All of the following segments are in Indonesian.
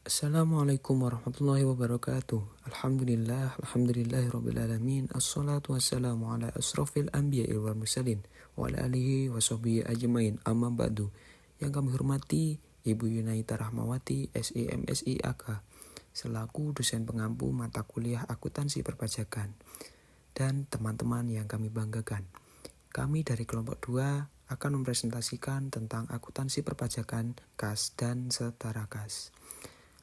Assalamualaikum warahmatullahi wabarakatuh. Alhamdulillahirrabbilalamin. Assalatu wassalamu ala asrafil anbiya'i wal mursalin wa ala alihi wa sahbihi ajmain, amma ba'du. Yang kami hormati Ibu Yunaita Rahmawati, SIMSI AK, selaku dosen pengampu mata kuliah akuntansi perpajakan, dan teman-teman yang kami banggakan. Kami dari kelompok 2 akan mempresentasikan tentang akuntansi perpajakan, kas, dan setara kas.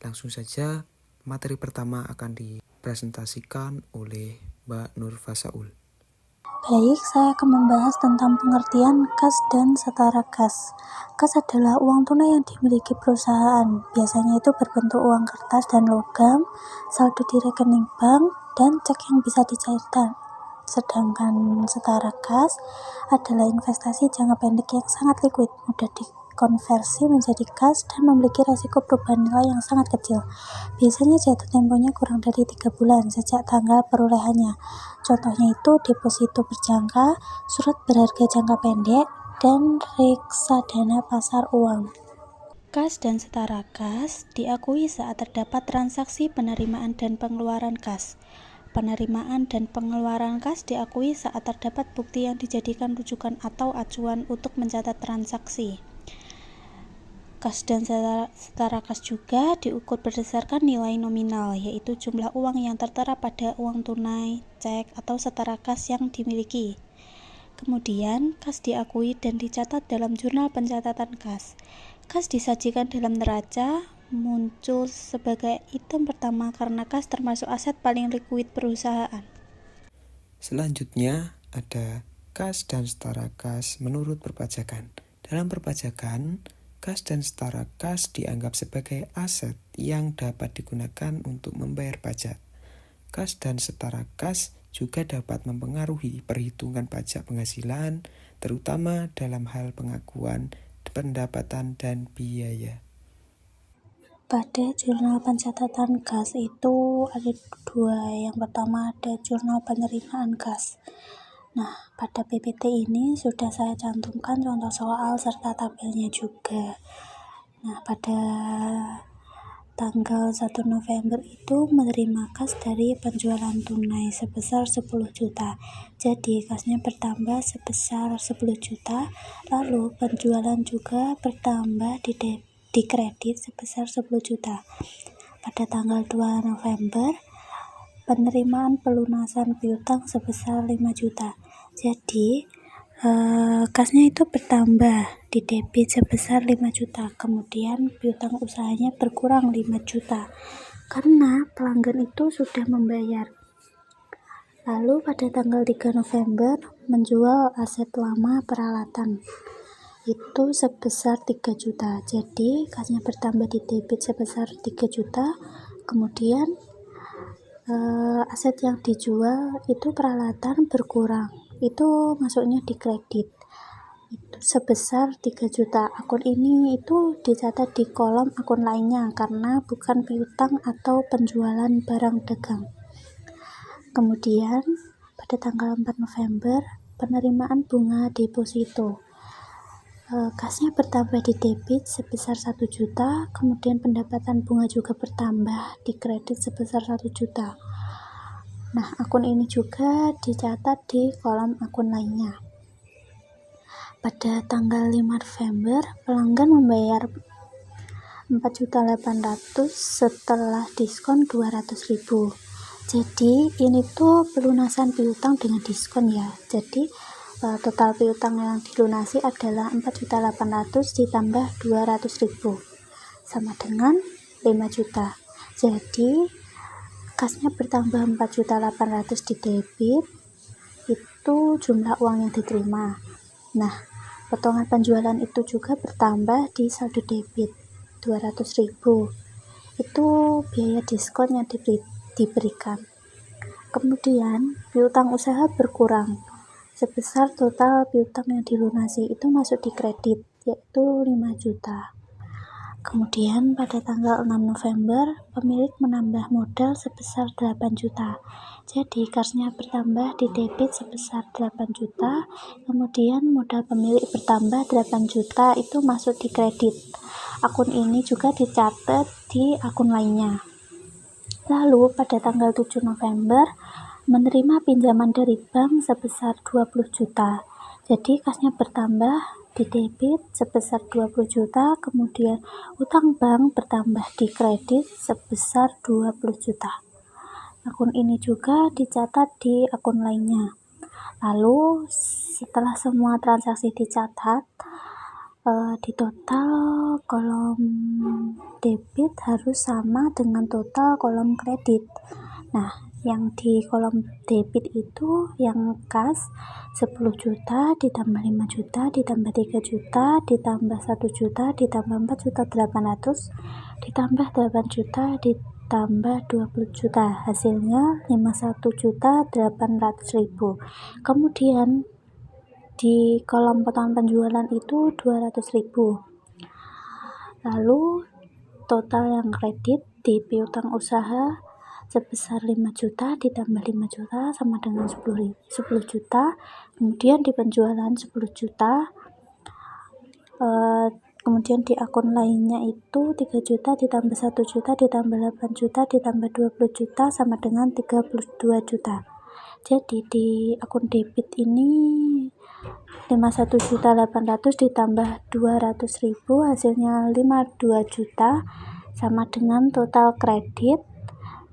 Langsung saja, materi pertama akan dipresentasikan oleh Mbak Nur Fasaul. Baik, saya akan membahas tentang pengertian kas dan setara kas. Kas adalah uang tunai yang dimiliki perusahaan. Biasanya itu berbentuk uang kertas dan logam, saldo di rekening bank, dan cek yang bisa dicairkan. Sedangkan setara kas adalah investasi jangka pendek yang sangat liquid, mudah dikonversi menjadi kas, dan memiliki resiko perubahan nilai yang sangat kecil. Biasanya jatuh temponya kurang dari 3 bulan sejak tanggal perolehannya. Contohnya itu deposito berjangka, surat berharga jangka pendek, dan reksadana pasar uang. Kas dan setara kas diakui saat terdapat transaksi penerimaan dan pengeluaran kas. Penerimaan dan pengeluaran kas diakui saat terdapat bukti yang dijadikan rujukan atau acuan untuk mencatat transaksi. Kas dan setara kas juga diukur berdasarkan nilai nominal, yaitu jumlah uang yang tertera pada uang tunai, cek, atau setara kas yang dimiliki. Kemudian, kas diakui dan dicatat dalam jurnal pencatatan kas. Kas disajikan dalam neraca, muncul sebagai item pertama karena kas termasuk aset paling likuid perusahaan. Selanjutnya ada kas dan setara kas menurut perpajakan. Dalam perpajakan, kas dan setara kas dianggap sebagai aset yang dapat digunakan untuk membayar pajak. Kas dan setara kas juga dapat mempengaruhi perhitungan pajak penghasilan, terutama dalam hal pengakuan pendapatan dan biaya. Pada jurnal pencatatan kas itu ada 2. Yang pertama ada jurnal penerimaan kas. Nah, pada PPT ini sudah saya cantumkan contoh soal serta tabelnya juga. Nah, pada tanggal 1 November itu menerima kas dari penjualan tunai sebesar 10 juta. Jadi kasnya bertambah sebesar 10 juta, lalu penjualan juga bertambah di kredit sebesar 10 juta. Pada tanggal 2 November, penerimaan pelunasan piutang sebesar 5 juta. Jadi, kasnya itu bertambah di debit sebesar 5 juta. Kemudian piutang usahanya berkurang 5 juta karena pelanggan itu sudah membayar. Lalu pada tanggal 3 November menjual aset lama peralatan itu sebesar 3 juta. Jadi kasnya bertambah di debit sebesar 3 juta. Kemudian aset yang dijual itu peralatan berkurang. Itu masuknya di kredit. Itu sebesar 3 juta. Akun ini itu dicatat di kolom akun lainnya karena bukan piutang atau penjualan barang dagang. Kemudian pada tanggal 4 November penerimaan bunga deposito. Kasnya bertambah di debit sebesar 1 juta, kemudian pendapatan bunga juga bertambah di kredit sebesar 1 juta. Nah, akun ini juga dicatat di kolom akun lainnya. Pada tanggal 5 November, pelanggan membayar 4.800.000 setelah diskon 200.000. Jadi, ini tuh pelunasan piutang dengan diskon ya. Jadi, total piutang yang dilunasi adalah 4.800.000 ditambah 200.000 sama dengan 5 juta. Jadi kasnya bertambah 4.800.000 di debit, itu jumlah uang yang diterima. Nah, potongan penjualan itu juga bertambah di saldo debit 200.000. Itu biaya diskon yang diberikan. Kemudian piutang usaha berkurang sebesar total piutang yang dilunasi itu masuk di kredit, yaitu 5 juta. Kemudian pada tanggal 6 November, pemilik menambah modal sebesar 8 juta. Jadi kasnya bertambah di debit sebesar 8 juta, kemudian modal pemilik bertambah 8 juta itu masuk di kredit. Akun ini juga dicatat di akun lainnya. Lalu pada tanggal 7 November, menerima pinjaman dari bank sebesar 20 juta. Jadi kasnya bertambah di debit sebesar 20 juta, kemudian utang bank bertambah di kredit sebesar 20 juta. Akun ini juga dicatat di akun lainnya. Lalu setelah semua transaksi dicatat, di total kolom debit harus sama dengan total kolom kredit. Nah, yang di kolom debit itu yang kas 10 juta ditambah 5 juta ditambah 3 juta ditambah 1 juta ditambah 4 juta 800 ditambah 8 juta ditambah 20 juta, hasilnya 51 juta 800.000. Kemudian di kolom potongan penjualan itu 200.000. Lalu total yang kredit di piutang usaha sebesar 5 juta ditambah 5 juta sama dengan 10 juta. Kemudian di penjualan 10 juta, kemudian di akun lainnya itu 3 juta ditambah 1 juta ditambah 8 juta ditambah 20 juta sama dengan 32 juta. Jadi di akun debit ini 51.800.000 ditambah 200.000 hasilnya 52 juta sama dengan total kredit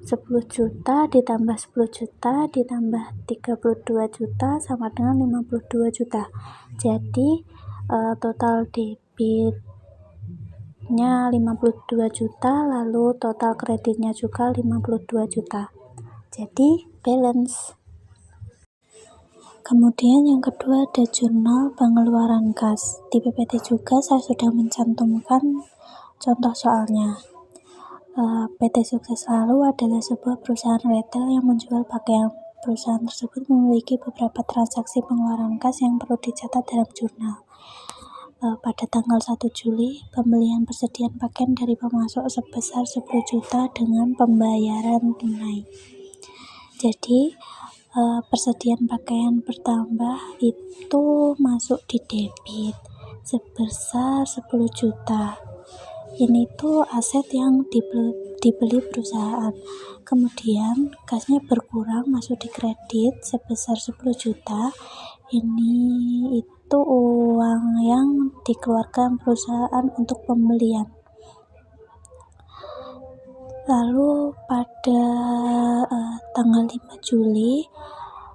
10 juta ditambah 10 juta ditambah 32 juta sama dengan 52 juta. Jadi total debitnya 52 juta, lalu total kreditnya juga 52 juta. Jadi balance. Kemudian yang kedua ada jurnal pengeluaran kas. Di PPT juga saya sudah mencantumkan contoh soalnya. PT Sukses Lalu adalah sebuah perusahaan retail yang menjual pakaian. Perusahaan tersebut memiliki beberapa transaksi pengeluaran kas yang perlu dicatat dalam jurnal. Pada tanggal 1 Juli, pembelian persediaan pakaian dari pemasok sebesar 10 juta dengan pembayaran tunai. Jadi persediaan pakaian bertambah itu masuk di debit sebesar 10 juta. Ini tuh aset yang dibeli perusahaan. Kemudian kasnya berkurang masuk di kredit sebesar 10 juta. Ini itu uang yang dikeluarkan perusahaan untuk pembelian. Lalu pada tanggal 5 Juli,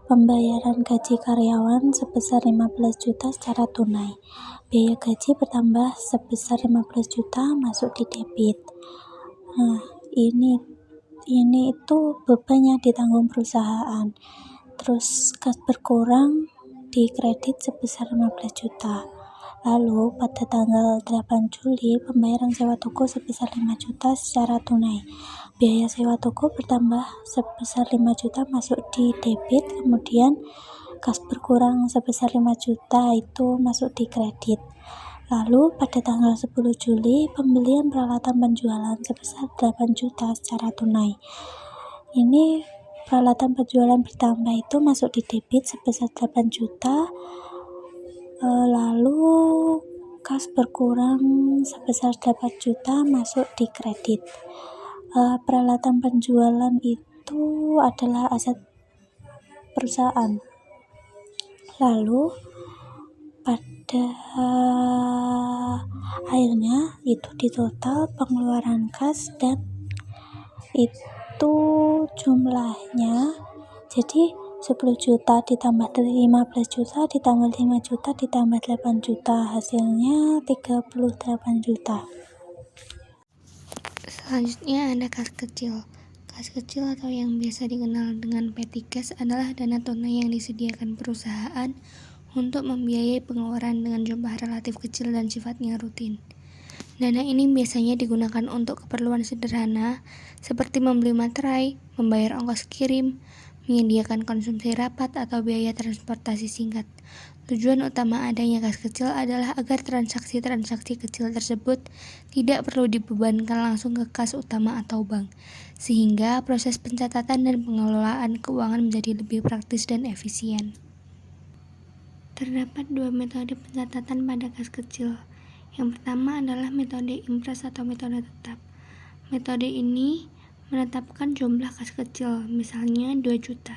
pembayaran gaji karyawan sebesar 15 juta secara tunai. Biaya gaji bertambah sebesar 15 juta masuk di debit. Nah, ini itu beban yang ditanggung perusahaan. Terus kas berkurang di kredit sebesar 15 juta. Lalu pada tanggal 8 Juli, pembayaran sewa toko sebesar 5 juta secara tunai. Biaya sewa toko bertambah sebesar 5 juta masuk di debit, kemudian kas berkurang sebesar 5 juta itu masuk di kredit. Lalu pada tanggal 10 Juli, pembelian peralatan penjualan sebesar 8 juta secara tunai. Ini peralatan penjualan bertambah itu masuk di debit sebesar 8 juta. Lalu kas berkurang sebesar 8 juta masuk di kredit. Peralatan penjualan itu adalah aset perusahaan. Lalu pada akhirnya itu di total pengeluaran kas dan itu jumlahnya jadi 10 juta ditambah 15 juta ditambah 5 juta ditambah 8 juta, hasilnya 38 juta. Selanjutnya ada kas kecil. Kas kecil atau yang biasa dikenal dengan petty cash adalah dana tunai yang disediakan perusahaan untuk membiayai pengeluaran dengan jumlah relatif kecil dan sifatnya rutin. Dana ini biasanya digunakan untuk keperluan sederhana seperti membeli materai, membayar ongkos kirim, menyediakan konsumsi rapat atau biaya transportasi singkat. Tujuan utama adanya kas kecil adalah agar transaksi-transaksi kecil tersebut tidak perlu dibebankan langsung ke kas utama atau bank, sehingga proses pencatatan dan pengelolaan keuangan menjadi lebih praktis dan efisien. Terdapat dua metode pencatatan pada kas kecil. Yang pertama adalah metode impres atau metode tetap. Metode ini menetapkan jumlah kas kecil, misalnya 2 juta.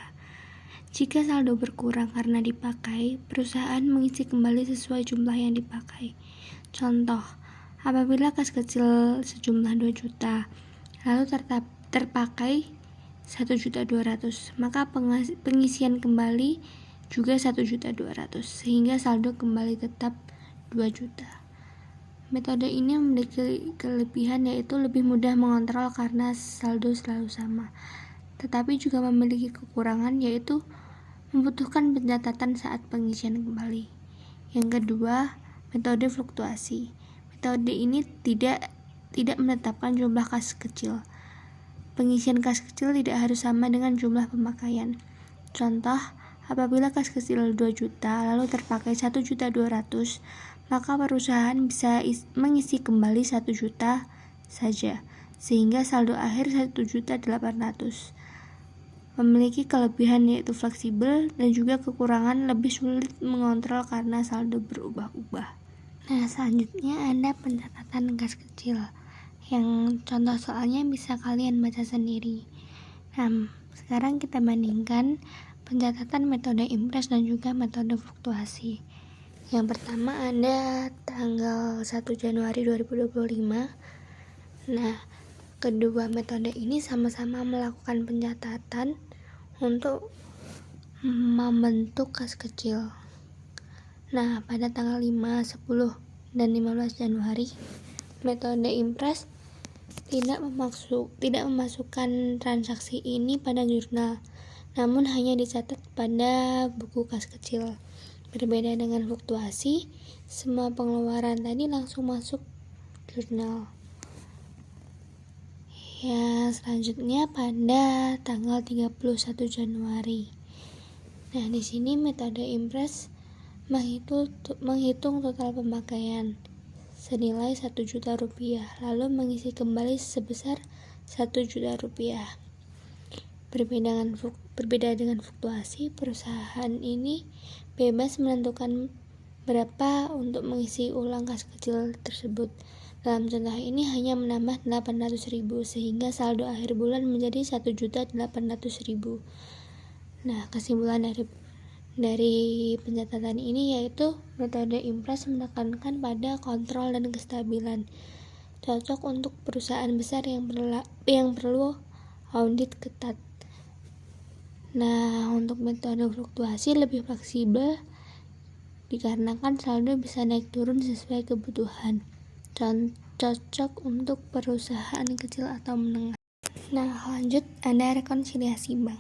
Jika saldo berkurang karena dipakai, perusahaan mengisi kembali sesuai jumlah yang dipakai. Contoh, apabila kas kecil sejumlah 2 juta, lalu terpakai 1.200.000, maka pengisian kembali juga 1.200.000, sehingga saldo kembali tetap 2 juta. Metode ini memiliki kelebihan yaitu lebih mudah mengontrol karena saldo selalu sama, tetapi juga memiliki kekurangan yaitu membutuhkan pencatatan saat pengisian kembali. Yang kedua, metode fluktuasi. Metode ini tidak menetapkan jumlah kas kecil. Pengisian kas kecil tidak harus sama dengan jumlah pemakaian. Contoh, apabila kas kecil 2 juta lalu terpakai 1.200.000, maka perusahaan bisa mengisi kembali 1 juta saja, sehingga saldo akhir 1.800.000. Memiliki kelebihan yaitu fleksibel dan juga kekurangan lebih sulit mengontrol karena saldo berubah-ubah. Nah, selanjutnya ada pencatatan kas kecil, yang contoh soalnya bisa kalian baca sendiri. Nah, sekarang kita bandingkan pencatatan metode impres dan juga metode fluktuasi. Yang pertama ada tanggal 1 Januari 2025. Nah, kedua metode ini sama-sama melakukan pencatatan untuk membentuk kas kecil. Nah, pada tanggal 5, 10, dan 15 Januari, metode impres tidak memasukkan transaksi ini pada jurnal, namun hanya dicatat pada buku kas kecil. Berbeda dengan fluktuasi, semua pengeluaran tadi langsung masuk jurnal. Ya, selanjutnya pada tanggal 31 Januari. Nah, di sini metode impres menghitung total pemakaian senilai 1 juta rupiah, lalu mengisi kembali sebesar 1 juta rupiah. Berbeda dengan fluktuasi, perusahaan ini bebas menentukan berapa untuk mengisi ulang kas kecil tersebut. Dalam contoh ini hanya menambah 800.000, sehingga saldo akhir bulan menjadi 1.800.000. Nah, kesimpulan dari pencatatan ini yaitu metode impres menekankan pada kontrol dan kestabilan, cocok untuk perusahaan besar yang perlu audit ketat. Nah, untuk metode fluktuasi lebih fleksibel dikarenakan saldo bisa naik turun sesuai kebutuhan, cocok untuk perusahaan kecil atau menengah. Nah, lanjut ada rekonsiliasi bank.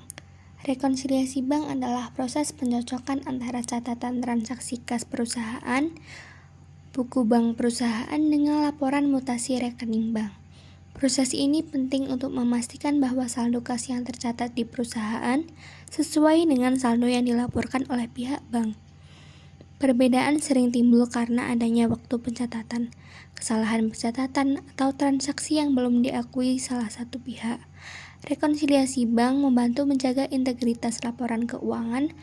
Rekonsiliasi bank adalah proses pencocokan antara catatan transaksi kas perusahaan, buku bank perusahaan dengan laporan mutasi rekening bank. Proses ini penting untuk memastikan bahwa saldo kas yang tercatat di perusahaan sesuai dengan saldo yang dilaporkan oleh pihak bank. Perbedaan sering timbul karena adanya waktu pencatatan, kesalahan pencatatan, atau transaksi yang belum diakui salah satu pihak. Rekonsiliasi bank membantu menjaga integritas laporan keuangan,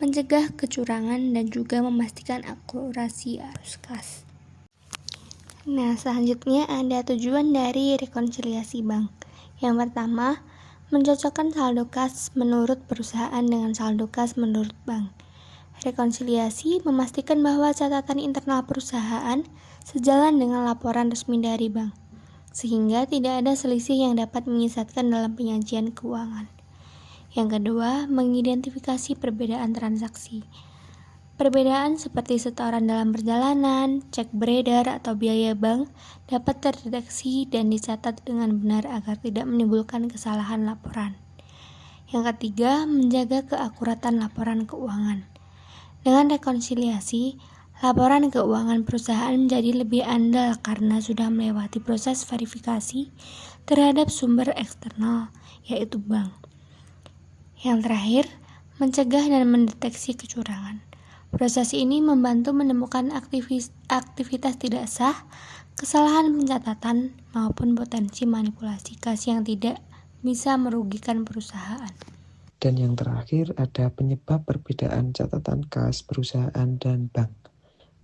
mencegah kecurangan, dan juga memastikan akurasi arus kas. Nah, selanjutnya ada tujuan dari rekonsiliasi bank. Yang pertama, mencocokkan saldo kas menurut perusahaan dengan saldo kas menurut bank. Rekonsiliasi memastikan bahwa catatan internal perusahaan sejalan dengan laporan resmi dari bank, sehingga tidak ada selisih yang dapat menyesatkan dalam penyajian keuangan. Yang kedua, mengidentifikasi perbedaan transaksi. Perbedaan seperti setoran dalam perjalanan, cek beredar, atau biaya bank dapat terdeteksi dan dicatat dengan benar agar tidak menimbulkan kesalahan laporan. Yang ketiga, menjaga keakuratan laporan keuangan. Dengan rekonsiliasi, laporan keuangan perusahaan menjadi lebih andal karena sudah melewati proses verifikasi terhadap sumber eksternal, yaitu bank. Yang terakhir, mencegah dan mendeteksi kecurangan. Proses ini membantu menemukan aktivitas tidak sah, kesalahan pencatatan, maupun potensi manipulasi kas yang tidak bisa merugikan perusahaan. Dan yang terakhir ada penyebab perbedaan catatan kas perusahaan dan bank.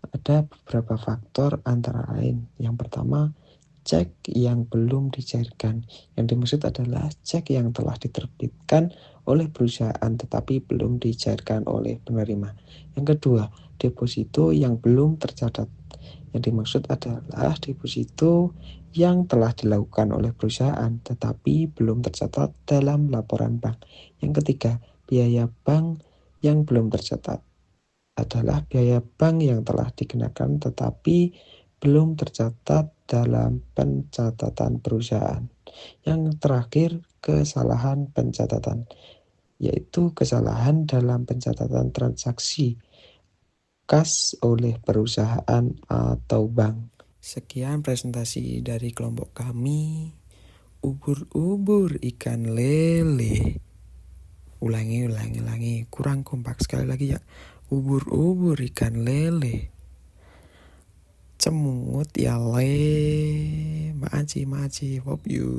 Ada beberapa faktor antara lain. Yang pertama, cek yang belum dicairkan. Yang dimaksud adalah cek yang telah diterbitkan oleh perusahaan tetapi belum dicairkan oleh penerima. Yang kedua, deposito yang belum tercatat. Yang dimaksud adalah deposito yang telah dilakukan oleh perusahaan tetapi belum tercatat dalam laporan bank. Yang ketiga, biaya bank yang belum tercatat adalah biaya bank yang telah dikenakan tetapi belum tercatat dalam pencatatan perusahaan. Yang terakhir, kesalahan pencatatan, yaitu kesalahan dalam pencatatan transaksi kas oleh perusahaan atau bank. Sekian presentasi dari kelompok kami. Ubur-ubur ikan lele. Ulangi. Kurang kompak sekali lagi ya. Ubur-ubur ikan lele. Cemungut ya le. Maaci. Hope you.